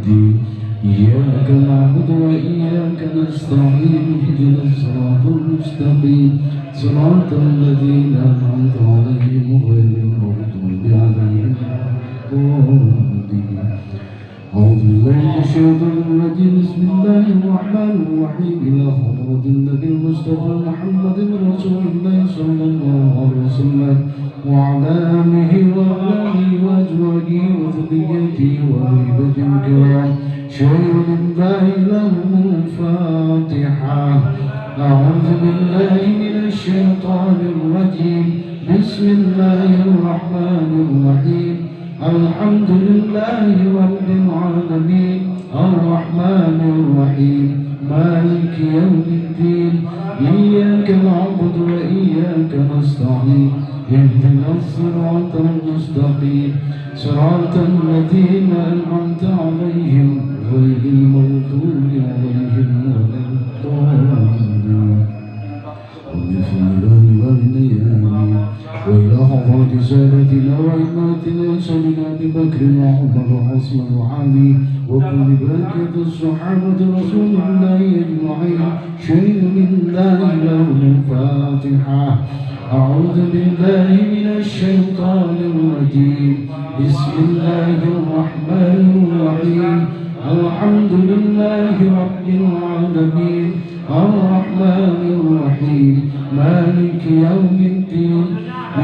الدين إياك نعبد وإياك نستعين اهدنا الصراط المستقيم صراط الذين أنعمت عليهم غير المغضوب عليهم ولا الضالين. أعوذ بالله من الشيطان الرجيم. بسم الله الرحمن الرحيم. إلى حضرة النبي المصطفى محمد رسول الله صلى الله عليه وسلم وعلى آله وأهله وأزواجه وذريته وأهل الكرام شيء لله لهم الفاتحة. أعوذ بالله من الشيطان الرجيم. بسم الله الرحمن الرحيم. الحمد لله رب العالمين الرحمن الرحيم مالك يوم الدين إياك نعبد وإياك نستعين اهدنا الصراط المستقيم صراط الذين أنعمت عليهم غير المغضوب عليهم ولا الضالين. بسم الله والنيام وإلى حضرة سادتنا وإماتنا سيدنا أبي بكر وعمر وعثمان وعلي وكل بقية الصحابة رسول الله أجمعين شيء لله لهم الفاتحة. أعوذ بالله من الشيطان الرجيم. بسم الله الرحمن الرحيم. الحمد لله رب العالمين الرحمن الرحيم مالك يوم الدين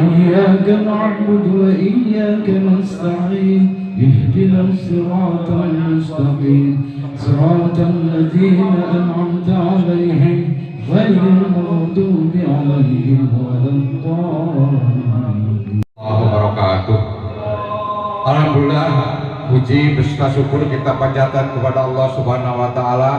إياك نعبد وإياك نستعين اهدنا الصراط المستقيم صراط الذين أنعمت عليهم غير المغضوب عليهم ولا الضالين. Alhamdulillah, puji beserta syukur kita panjatkan kepada Allah Subhanahu wa taala.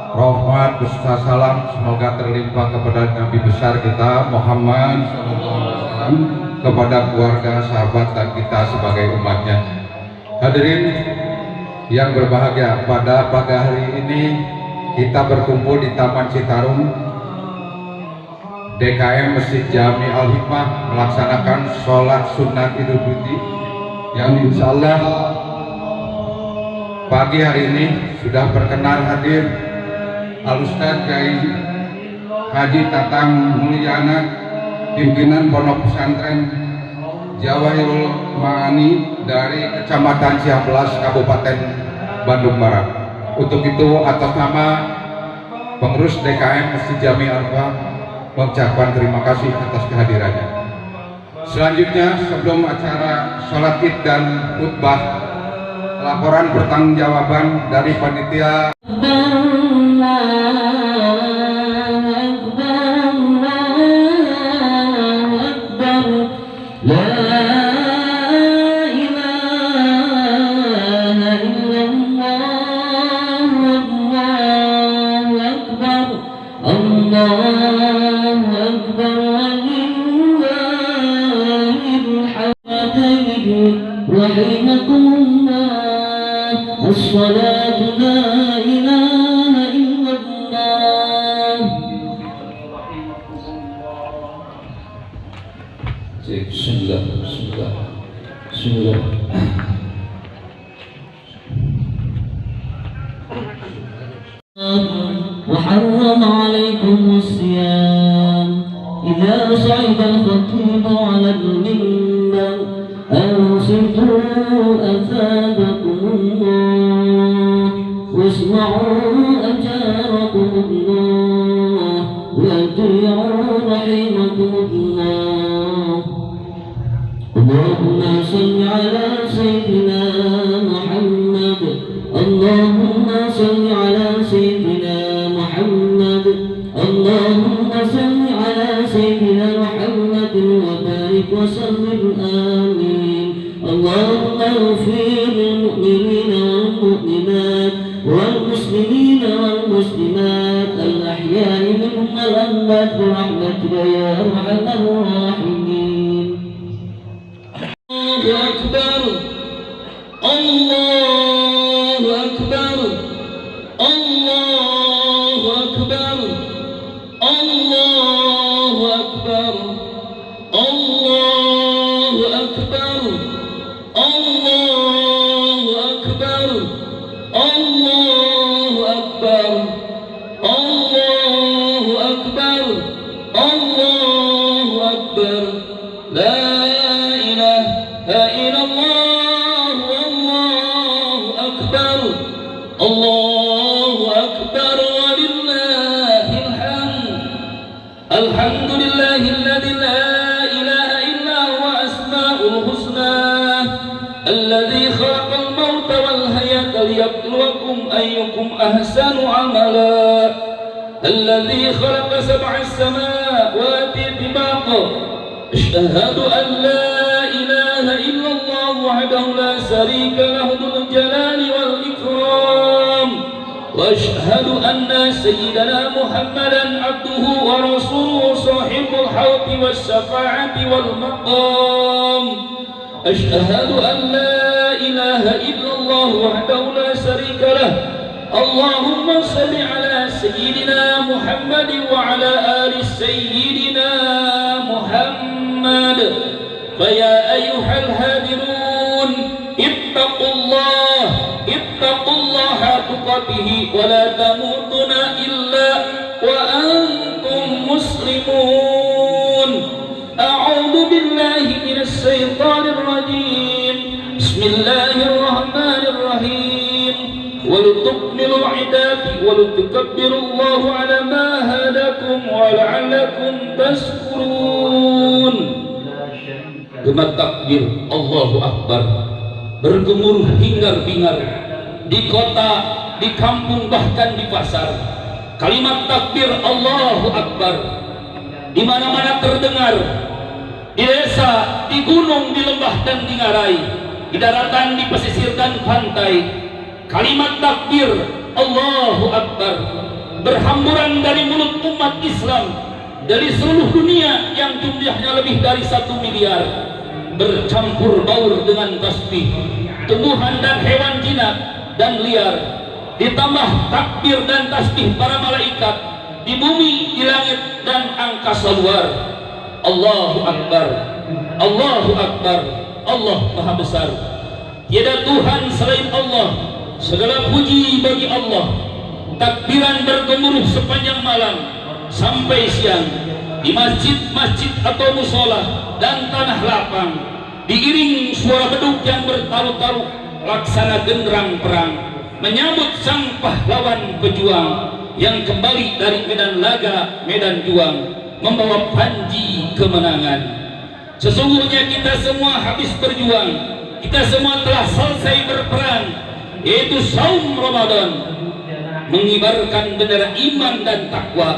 Rahmat beserta salam semoga terlimpah kepada Nabi besar kita Muhammad SAW, kepada keluarga, sahabat dan kita sebagai umatnya. Hadirin yang berbahagia, pada pagi hari ini kita berkumpul di Taman Citarum DKM Masjid Jami Al-Hikmah melaksanakan sholat sunat Idul Fitri yang insya Allah pagi hari ini sudah berkenan hadir Al-Ustaz Kiai Haji Tatang Mulyana, pimpinan Pondok Pesantren Jawahirul Ma'ani dari Kecamatan Cihampelas, Kabupaten Bandung Barat. Untuk itu atas nama pengurus DKM Masjid Jami Al-Hikmah mengucapkan terima kasih atas kehadirannya. Selanjutnya, sebelum acara sholat id dan khutbah, laporan pertanggungjawaban dari panitia. الصلاة لا إله إلا الله. بسم الله بسم الله بسم الله. وحرم عليكم الصيام إذا صعد الخطيب على المنبر أنصتوا أثابكم الله واسمعوا أجاركم الله وأطيعوا رحمكم الله. اللهم صل على سيدنا محمد. اللهم صل على سيدنا محمد. اللهم صل على سيدنا محمد وبارك وسلم آمين. اللهم اغفر للمؤمنين والمؤمنات والمسلمين والمسلمات الأحياء منهم والأموات برحمتك يا أرحم الراحمين. الله أكبر الله أكبر الله أكبر الله أكبر الله أكبر الله أكبر Allahu Akbar, Allahu Akbar, Allahu Akbar. La ilaha illallah, Allahu Akbar, Allahu Akbar, walillahil hamd. Alhamdulillahilladzi la ilaha illa huwa asmaul husna, alladzi khalaqal mauta wal hayata liyabluwakum ayyukum ahsanu amala, alladzi khalaqa sab'a samawati tibaqa. Asyhadu an la ilaha illallah wahdahu la syarika lahu dzul jalali wal ikram, wa asyhadu anna sayyidana Muhammadan abduhu wa rasuluhu sahibul hawdi was syafa'ati wal maqam. Asyhadu an la ilaha illallah wahdahu la syarika lahu. Allahumma salli ala sayyidina Muhammad wa ala ali sayyidina Muhammad. Faya ayyuhal hadirun, ittaqullaha tuqatihi wa la tamutuna illa wa antum muslimun. A'udzu billahi minasy syaithanir rajim. Bismillahirrahmanirrahim. ولتكملوا عداتي ولتكبروا الله على ما هداكم ولعلكم تشكرون. Gemat takbir Allahu Akbar bergemuruh hingar-bingar di kota, di kampung, bahkan di pasar. Kalimat takbir Allahu Akbar di mana-mana terdengar, di desa, di gunung, di lembah dan di ngarai, di daratan, di pesisir dan pantai. Kalimat takbir Allahu Akbar berhamburan dari mulut umat Islam dari seluruh dunia yang jumlahnya lebih dari 1 miliar, bercampur baur dengan tasbih tumbuhan dan hewan jinak dan liar, ditambah takbir dan tasbih para malaikat di bumi, di langit dan angkasa luar. Allahu Akbar, Allahu Akbar, Allah Maha Besar. Tiada Tuhan selain Allah. Segala puji bagi Allah. Takbiran bergemuruh sepanjang malam sampai siang di masjid-masjid atau musola dan tanah lapang, diiring suara beduk yang bertalu-talu laksana genderang perang, menyambut sang pahlawan pejuang yang kembali dari medan laga, medan juang, membawa panji kemenangan. Sesungguhnya kita semua habis berjuang, kita semua telah selesai berperang, yaitu saum Ramadan, mengibarkan bendera iman dan takwa,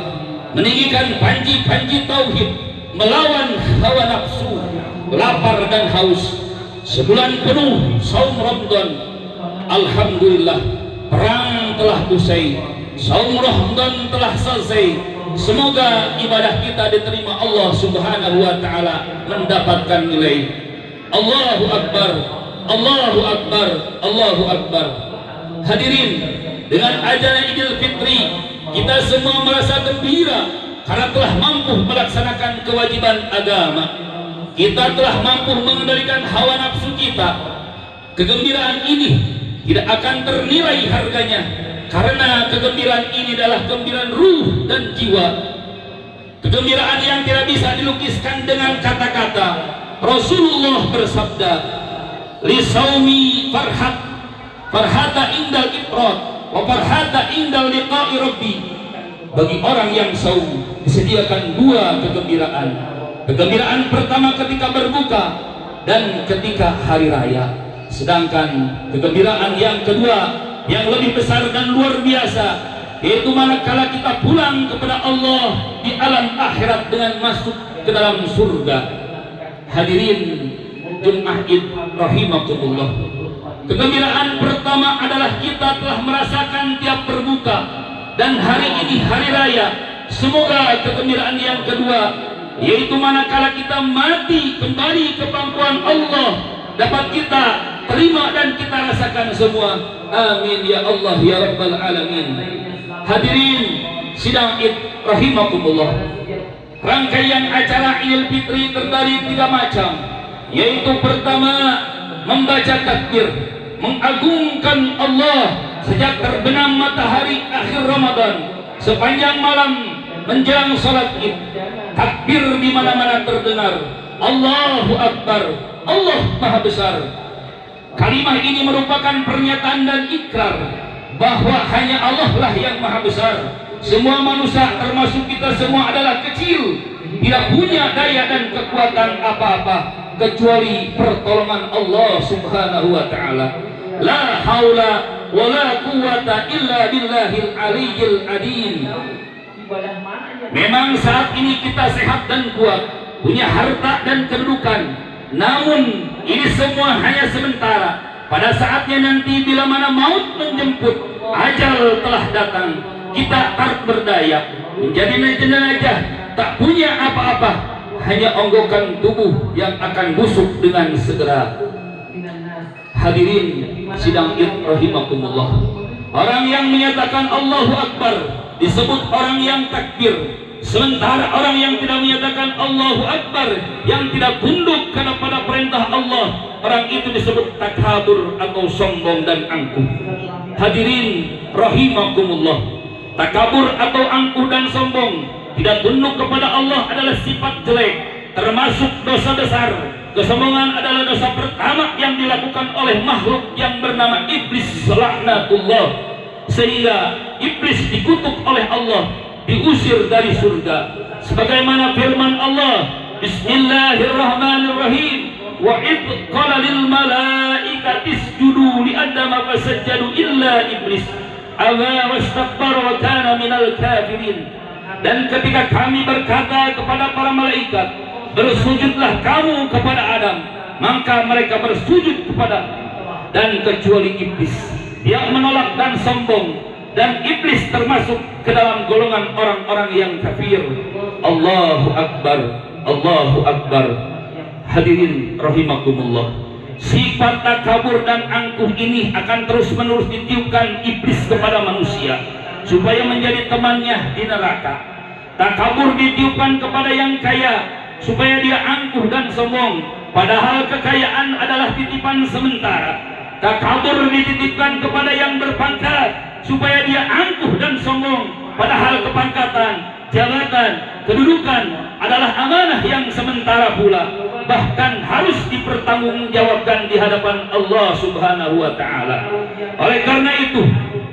meninggikan panji-panji tauhid, melawan hawa nafsu, lapar dan haus. Sebulan penuh saum Ramadan, alhamdulillah perang telah usai, saum Ramadan telah selesai. Semoga ibadah kita diterima Allah Subhanahu wa taala, mendapatkan nilai. Allahu Akbar, Allahu Akbar, Allahu Akbar. Hadirin, dengan ajaran Idul Fitri kita semua merasa gembira karena telah mampu melaksanakan kewajiban agama. Kita telah mampu mengendalikan hawa nafsu kita. Kegembiraan ini tidak akan ternilai harganya karena kegembiraan ini adalah kegembiraan ruh dan jiwa. Kegembiraan yang tidak bisa dilukiskan dengan kata-kata. Rasulullah bersabda, lisaumi farhata indal ifrat wa farhata indal liqa'i rabbi. Bagi orang yang saum disediakan 2 kegembiraan. Kegembiraan pertama ketika berbuka dan ketika hari raya. Sedangkan kegembiraan yang kedua yang lebih besar dan luar biasa, yaitu manakala kita pulang kepada Allah di alam akhirat dengan masuk ke dalam surga. Hadirin Jemaah Id rahimakumullah. Kegembiraan pertama adalah kita telah merasakan tiap berbuka dan hari ini hari raya. Semoga kegembiraan yang kedua, yaitu manakala kita mati kembali ke pangkuan Allah, dapat kita terima dan kita rasakan semua. Amin ya Allah ya Rabbal Alamin. Hadirin sidang Id rahimakumullah. Rangkaian acara Idul Fitri terdiri 3 macam, yaitu pertama membaca takbir, mengagungkan Allah sejak terbenam matahari akhir Ramadan sepanjang malam menjelang salat Id, takbir di mana-mana terdengar, Allahu Akbar, Allah Maha Besar. Kalimah ini merupakan pernyataan dan ikrar bahwa hanya Allah lah yang Maha Besar. Semua manusia termasuk kita semua adalah kecil, tidak punya daya dan kekuatan apa-apa kecuali pertolongan Allah Subhanahu wa taala. La haula wa la quwwata illa billahil aliyyil adil. Memang saat ini kita sehat dan kuat, punya harta dan kedudukan, namun ini semua hanya sementara. Pada saatnya nanti bila mana maut menjemput, ajal telah datang, kita tak berdaya, menjadi jenazah, tak punya apa-apa, hanya onggokan tubuh yang akan busuk dengan segera. Hadirin sidang Id rahimakumullah, orang yang menyatakan Allahu Akbar disebut orang yang takbir, sementara orang yang tidak menyatakan Allahu Akbar, yang tidak tunduk kepada perintah Allah, orang itu disebut takabur atau sombong dan angkuh. Hadirin rahimakumullah, takabur atau angkuh dan sombong, tidak tunduk kepada Allah adalah sifat jelek, termasuk dosa besar. Kesombongan adalah dosa pertama yang dilakukan oleh makhluk yang bernama iblis laknatullah, sehingga iblis dikutuk oleh Allah, diusir dari surga. Sebagaimana firman Allah, Bismillahirrahmanirrahim, wa id qala lil malaikati isjudu li adama fasajjadu illa iblis aba wastakbara wa kana minal kafirin. Dan ketika kami berkata kepada para malaikat, bersujudlah kamu kepada Adam, maka mereka bersujud kepada, dan kecuali iblis, dia menolak dan sombong, dan iblis termasuk ke dalam golongan orang-orang yang kafir. Allahu Akbar, Allahu Akbar. Hadirin rahimakumullah, sifat takabur dan angkuh ini akan terus-menerus ditiupkan iblis kepada manusia supaya menjadi temannya di neraka. Takabur ditiupkan kepada yang kaya supaya dia angkuh dan sombong, padahal kekayaan adalah titipan sementara. Takabur dititipkan kepada yang berpangkat supaya dia angkuh dan sombong, padahal kepangkatan, jabatan, kedudukan adalah amanah yang sementara pula, bahkan harus dipertanggungjawabkan di hadapan Allah Subhanahu wa taala. Oleh karena itu,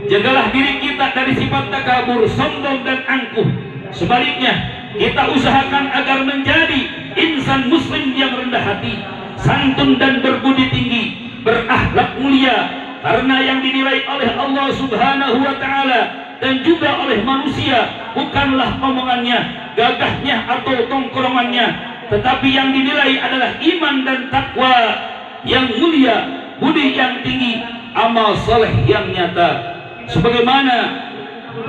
jagalah diri kita dari sifat takabur, sombong dan angkuh. Sebaliknya, kita usahakan agar menjadi insan muslim yang rendah hati, santun dan berbudi tinggi, berakhlak mulia, karena yang dinilai oleh Allah Subhanahu wa taala dan juga oleh manusia bukanlah omongannya, gagahnya atau tongkrongannya, tetapi yang dinilai adalah iman dan takwa yang mulia, budi yang tinggi, amal saleh yang nyata. Sebagaimana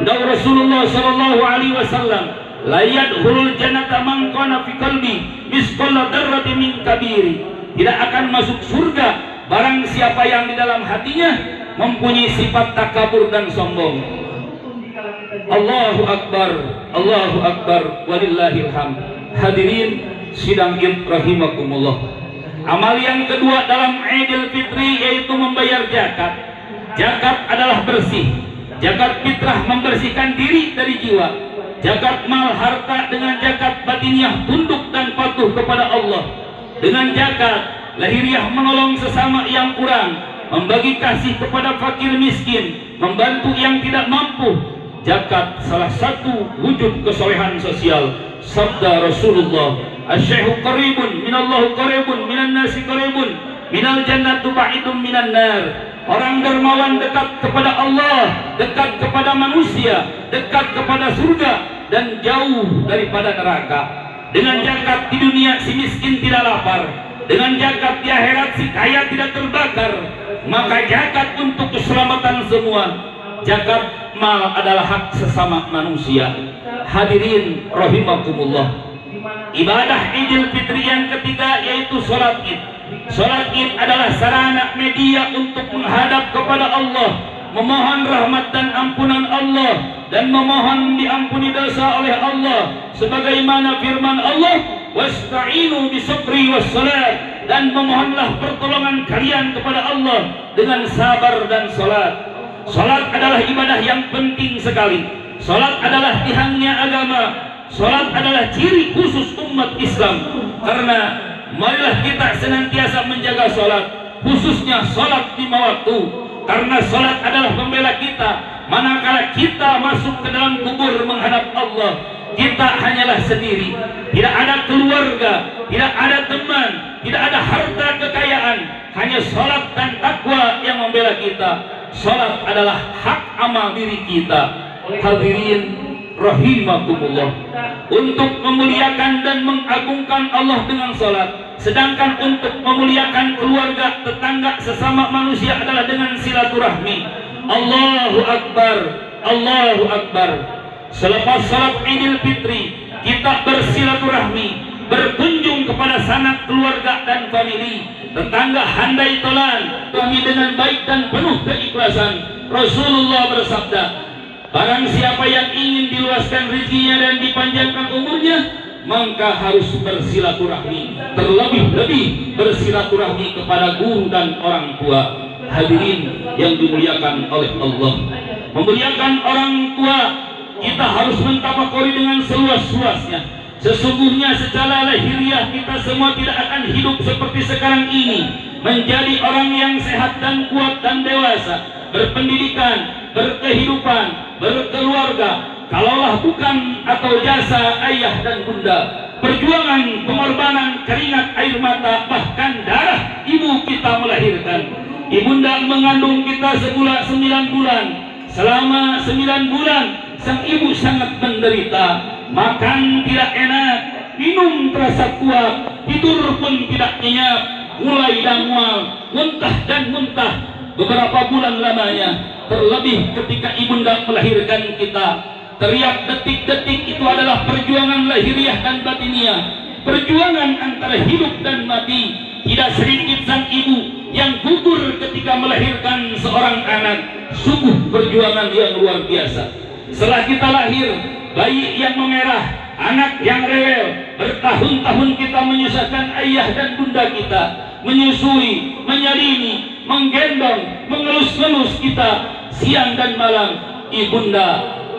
dakwah Rasulullah sallallahu alaihi wasallam, la yadkhulul jannata man kana fi qalbi misqala dzarratin min kabiri. Tidak akan masuk surga barang siapa yang di dalam hatinya mempunyai sifat takabur dan sombong. Allahu Akbar, Allahu Akbar, walillahil hamd. Hadirin sidang Id rahimakumullah, amal yang kedua dalam Idul Fitri yaitu membayar zakat. Zakat adalah bersih. Zakat fitrah membersihkan diri dari jiwa. Zakat mal harta dengan zakat batiniah tunduk dan patuh kepada Allah. Dengan zakat lahiriah menolong sesama yang kurang, membagi kasih kepada fakir miskin, membantu yang tidak mampu. Zakat salah satu wujud kesolehan sosial. Sabda Rasulullah, "Asy-syai'u qaribun minallahu qaribun minan nasi qaribun minal jannatu ba'idun minan nar." Orang dermawan dekat kepada Allah, dekat kepada manusia, dekat kepada surga, dan jauh daripada neraka. Dengan zakat di dunia si miskin tidak lapar, dengan zakat di akhirat si kaya tidak terbakar. Maka zakat untuk keselamatan semua. Zakat mal adalah hak sesama manusia. Hadirin rahimakumullah, ibadah Idul Fitri yang ketiga yaitu sholat Id. Sholat Id adalah sarana media untuk menghadap kepada Allah, memohon rahmat dan ampunan Allah, dan memohon diampuni dosa oleh Allah, sebagaimana firman Allah, wasta'inu bisabri wassalat, dan memohonlah pertolongan kalian kepada Allah dengan sabar dan salat. Salat adalah ibadah yang penting sekali. Salat adalah tiangnya agama. Salat adalah ciri khusus umat Islam. Karena marilah kita senantiasa menjaga salat, khususnya salat 5 waktu. Karena salat adalah pembela kita manakala kita masuk ke dalam kubur menghadap Allah. Kita hanyalah sendiri, tidak ada keluarga, tidak ada teman, tidak ada harta kekayaan, hanya salat dan takwa yang membela kita. Salat adalah hak amal diri kita. Hadirin rahimakumullah, untuk memuliakan dan mengagungkan Allah dengan salat, sedangkan untuk memuliakan keluarga, tetangga, sesama manusia adalah dengan silaturahmi. Allahu Akbar, Allahu Akbar. Selepas salat Idul Fitri, kita bersilaturahmi, berkunjung kepada sanak keluarga dan famili, tetangga handai tolan kami dengan baik dan penuh keikhlasan. Rasulullah bersabda, barang siapa yang ingin diluaskan rezekinya dan dipanjangkan umurnya, maka harus bersilaturahmi, terlebih-lebih bersilaturahmi kepada guru dan orang tua. Hadirin yang dimuliakan oleh Allah, memuliakan orang tua kita harus mentafakuri dengan seluas-luasnya. Sesungguhnya secara lahiriah kita semua tidak akan hidup seperti sekarang ini, menjadi orang yang sehat dan kuat dan dewasa, berpendidikan, berkehidupan, berkeluarga, kalaulah bukan atau jasa ayah dan bunda, perjuangan, pengorbanan, keringat, air mata, bahkan darah ibu kita melahirkan. Ibunda mengandung kita semula 9 bulan. Selama 9 bulan sang ibu sangat menderita, makan tidak enak, minum terasa kuat, tidur pun tidak nyenyak, mulai dan mual, muntah dan muntah beberapa bulan lamanya. Terlebih ketika ibunda melahirkan kita, teriak detik-detik itu adalah perjuangan lahiriah dan batiniah, perjuangan antara hidup dan mati. Tidak sedikit sang ibu yang gugur ketika melahirkan seorang anak. Sungguh perjuangan yang luar biasa. Setelah kita lahir, bayi yang memerah, anak yang rewel, bertahun-tahun kita menyusahkan ayah dan bunda kita, menyusui, menyalini, menggendong, mengelus-ngelus kita siang dan malam. Ibunda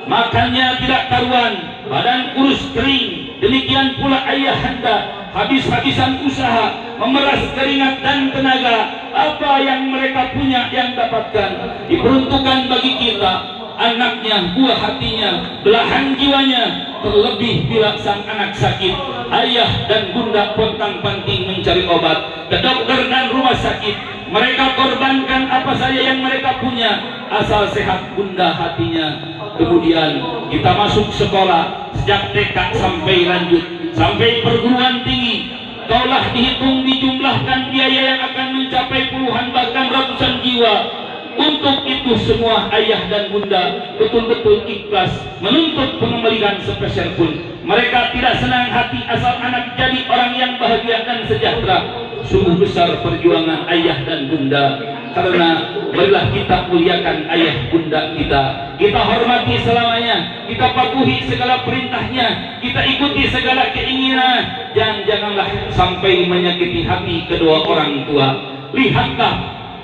makannya tidak karuan, badan kurus kering, demikian pula ayahanda habis-habisan usaha, memeras keringat dan tenaga. Apa yang mereka punya yang dapatkan diperuntukkan bagi kita, anaknya, buah hatinya, belahan jiwanya. Terlebih bila sang anak sakit, ayah dan bunda pontang-panting mencari obat ke dokter dan rumah sakit. Mereka korbankan apa saja yang mereka punya asal sehat bunda hatinya. Kemudian kita masuk sekolah sejak TK sampai lanjut sampai perguruan tinggi. Kaulah dihitung, dijumlahkan biaya yang akan mencapai puluhan bahkan ratusan jiwa. Untuk itu semua ayah dan bunda betul-betul ikhlas menuntut pengembalian sepeser pun. Mereka tidak senang hati asal anak jadi orang yang bahagia dan sejahtera. Sungguh besar perjuangan ayah dan bunda. Karena marilah kita muliakan ayah bunda kita, kita hormati selamanya, kita patuhi segala perintahnya, kita ikuti segala keinginan, dan janganlah sampai menyakiti hati kedua orang tua. Lihatlah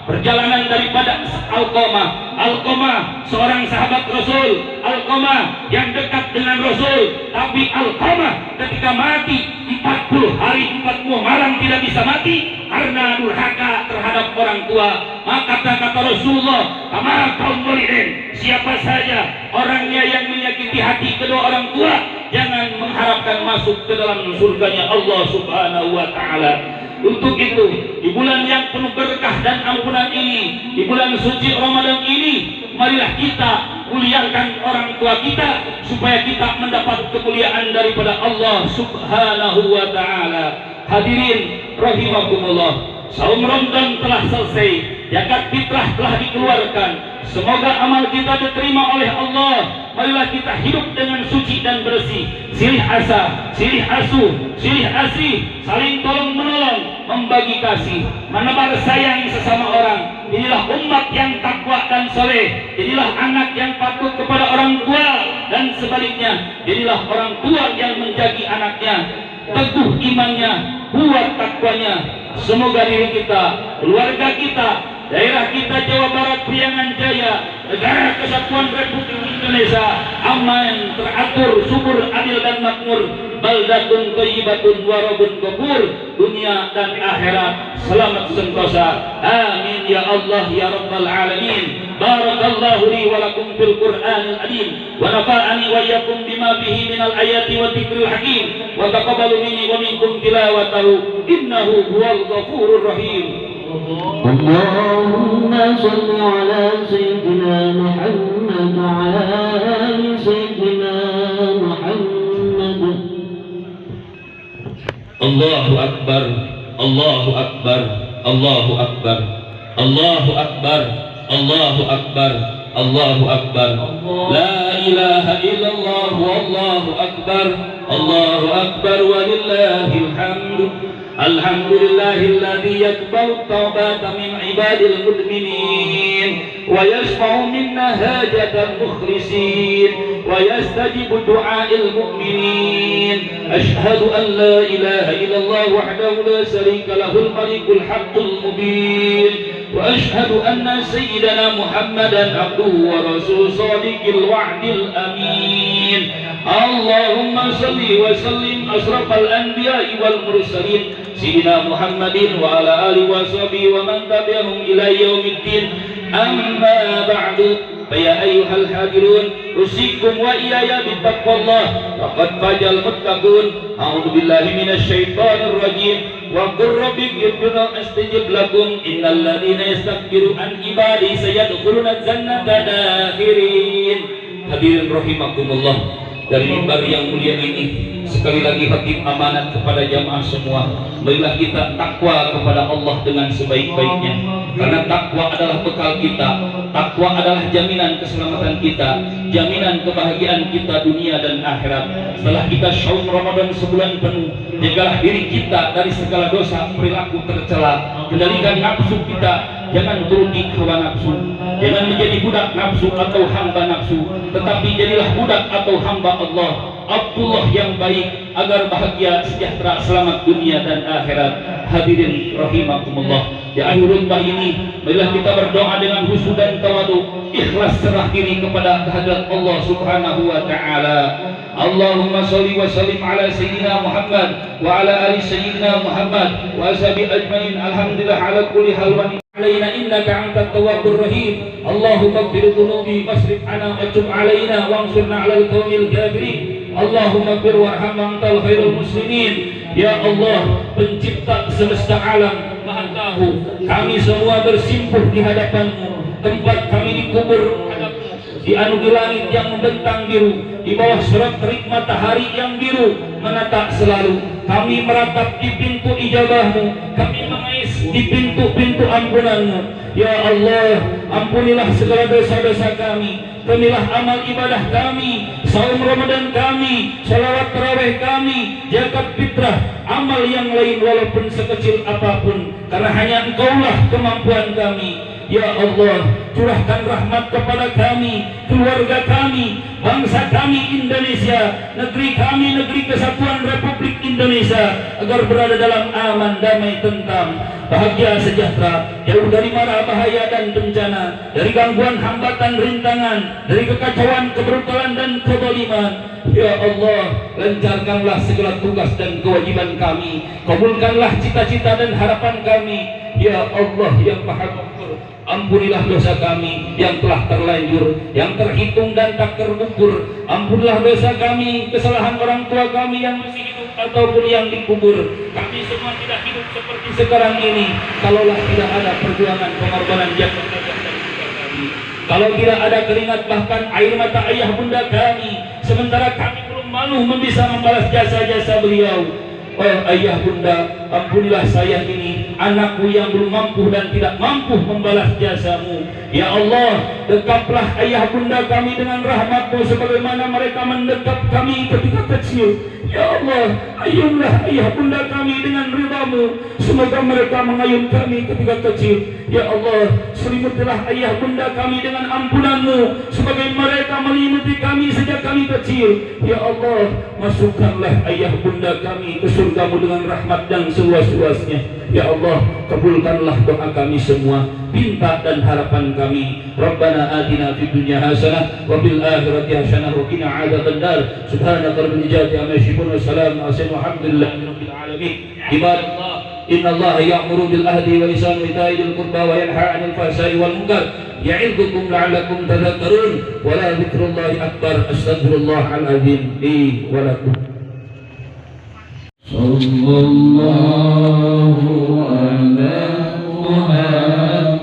perjalanan daripada Alqamah, seorang sahabat Rasul, Alqamah yang dekat dengan Rasul, tapi Alqamah ketika mati 40 hari 40 malam tidak bisa mati karena durhaka terhadap orang tua. Maka kata Rasulullah, "Kama kaum muridin, siapa saja orangnya yang menyakiti hati kedua orang tua, jangan mengharapkan masuk ke dalam surganya Allah Subhanahu wa taala." Untuk itu, di bulan yang penuh berkah dan ampunan ini, di bulan suci Ramadan ini, marilah kita muliakan orang tua kita supaya kita mendapat kemuliaan daripada Allah Subhanahu wa taala. Hadirin rahimakumullah, saum Ramadan telah selesai, zakat fitrah telah dikeluarkan. Semoga amal kita diterima oleh Allah. Marilah kita hidup dengan suci dan bersih, silih asa, silih asuh, silih asih, saling tolong menolong, membagi kasih, menebar sayang sesama orang. Inilah umat yang takwa dan soleh. Inilah anak yang patuh kepada orang tua, dan sebaliknya, inilah orang tua yang menjadi anaknya, teguh imannya, kuat takwanya. Semoga diri kita, keluarga kita, daerah kita Jawa Barat Priangan Jaya, Negara Kesatuan Republik Indonesia, aman, teratur, subur, adil dan makmur, baldatun thayyibatun warabun ghafur, dunia dan akhirat selamat sentosa. Amin ya Allah ya rabbal alamin. Barakallahu li wa lakum fil Qur'anil azim wa nafa'ani wa iyyakum bima fihi minal ayati wa dzikril hakim wa taqabbalu minni wa minkum tilawatahu innahu huwal ghafurur rahim. Allahumma salli ala sayyidina Muhammad wa ala ali sayyidina Muhammad. Allahu akbar, Allahu akbar, Allahu akbar, Allahu akbar, Allahu akbar, Allahu akbar. La ilaha illallah wallahu akbar, Allahu akbar walillahil hamd. Alhamdulillahilladzi yaqbalu tawbata min ibadil mudminin wa yashfa'u minna hajatal mukhlisin wa yastajibu du'ail mu'minin. Ashhadu an la ilaha illallah wahdahu la sharika lahul malikul haqqul mubin wa ashhadu anna sayyidana Muhammadan abduhu wa rasuluhu shadiqil wa'dil amin. Allahumma salli wa sallim asrafal anbiya'i wal mursalin Sayyidina Muhammadin wa ala alihi wa sahbihi wa man tabi'ahum ila yaumiddin. Amma ba'du. Ya ayyuhal hadirun, usikum wa iyaya bittaqwallah. Faqad fajal muttaqun. A'udzu billahi minasy syaithanir rajim. Wa qur rabbi ighfirli astajib lakum innal ladzina yastakbiruna an ibadi sayadkhuluna jannata dakhirin. Hadirin rahimakumullah. Dari mimbar yang mulia ini, sekali lagi Khatib amanat kepada jamaah semua, marilah kita takwa kepada Allah dengan sebaik-baiknya, karena takwa adalah bekal kita, takwa adalah jaminan keselamatan kita, jaminan kebahagiaan kita dunia dan akhirat. Setelah kita syaum Ramadan sebulan penuh, jagalah diri kita dari segala dosa, perilaku tercela, kendalikan nafsu kita, jangan turuti hawa nafsu, jangan menjadi budak nafsu atau hamba nafsu, tetapi jadilah budak atau hamba Allah, Abdullah yang baik, agar bahagia, sejahtera, selamat dunia dan akhirat. Hadirin rahimakumullah. Di akhir khutbah ini, marilah kita berdoa dengan khusyuk dan tawadu, ikhlas serah diri kepada kehadirat Allah Subhanahu wa taala. Allahumma shalli wa sallim ala sayyidina Muhammad wa ala ali sayyidina Muhammad wa ashabi ajmain. Alhamdulillah ala kulli hal wa علينا إنك أنت التواب الرحيم. اللهم اغفر ذنوبي واصرف عنا وتب علينا وانصرنا على القوم الكافرين. اللهم اغفر وارحم وأنت خير المسلمين. Ya Allah, pencipta semesta alam, Maha Tahu, kami semua bersimpuh di hadapan-Mu. Tempat kami dikubur di anugerah langit yang membentang biru, di bawah surat terik matahari yang biru menatap selalu. Kami meratap di pintu ijabah-Mu, kami mengais di pintu-pintu ampunan-Mu. Ya Allah, ampunilah segala dosa-dosa kami, terimilah amal ibadah kami, saum Ramadan kami, salawat tarawih kami, zakat fitrah, amal yang lain walaupun sekecil apapun, karena hanya Engkaulah kemampuan kami. Ya Allah, curahkan rahmat kepada kami, keluarga kami, bangsa kami Indonesia, negeri kami, negeri Kesatuan Republik Indonesia, agar berada dalam aman, damai, tentram, bahagia, sejahtera, jauh dari mara bahaya dan bencana, dari gangguan, hambatan, rintangan, dari kekacauan, kebrutalan dan kezaliman. Ya Allah, lancarkanlah segala tugas dan kewajiban kami, kabulkanlah cita-cita dan harapan kami. Ya Allah yang Maha Ghafur, ampunilah dosa kami yang telah terlanjur, yang terhitung dan tak terukur. Ampunilah dosa kami, kesalahan orang tua kami yang masih hidup ataupun yang dikubur. Kami semua tidak hidup seperti sekarang ini kalaulah tidak ada perjuangan pengorbanan Jakarta dan kami. Kalau tidak ada keringat bahkan air mata ayah bunda kami, sementara kami belum malu bisa membalas jasa-jasa beliau. Oh ayah bunda, ampunilah saya ini, anakku yang belum mampu dan tidak mampu membalas jasamu. Ya Allah, dekaplah ayah bunda kami dengan rahmat-Mu sebagaimana mereka mendekap kami ketika kecil. Ya Allah, ayunlah ayah bunda kami dengan ridha-Mu, semoga mereka mengayun kami ketika kecil. Ya Allah, selimutilah ayah bunda kami dengan ampunan-Mu sebagai mereka melimuti kami sejak kami kecil. Ya Allah, masukkanlah ayah bunda kami ke surga surgamu dengan rahmat yang seluas-luasnya. Ya Allah, kabulkanlah doa kami semua, pinta dan harapan kami. Rabbana atina fid dunya hasanah wa fil akhirati hasanah wa qina adzabannar. Subhanaka rabbil izzati amma yasifun wa salamun alhamdulillahi rabbil alamin. Ibadallah, inna Allah ya'muru bil ahdi wal ihsani wa ita'i dzil qurba wa yanha 'anil fahsya'i wal munkar ya'idukum la'allakum tadhakkarun. Wa la dzikrullahi akbar. Astaghfirullahal azim li wa lakum. Sallallahu ala Muhammad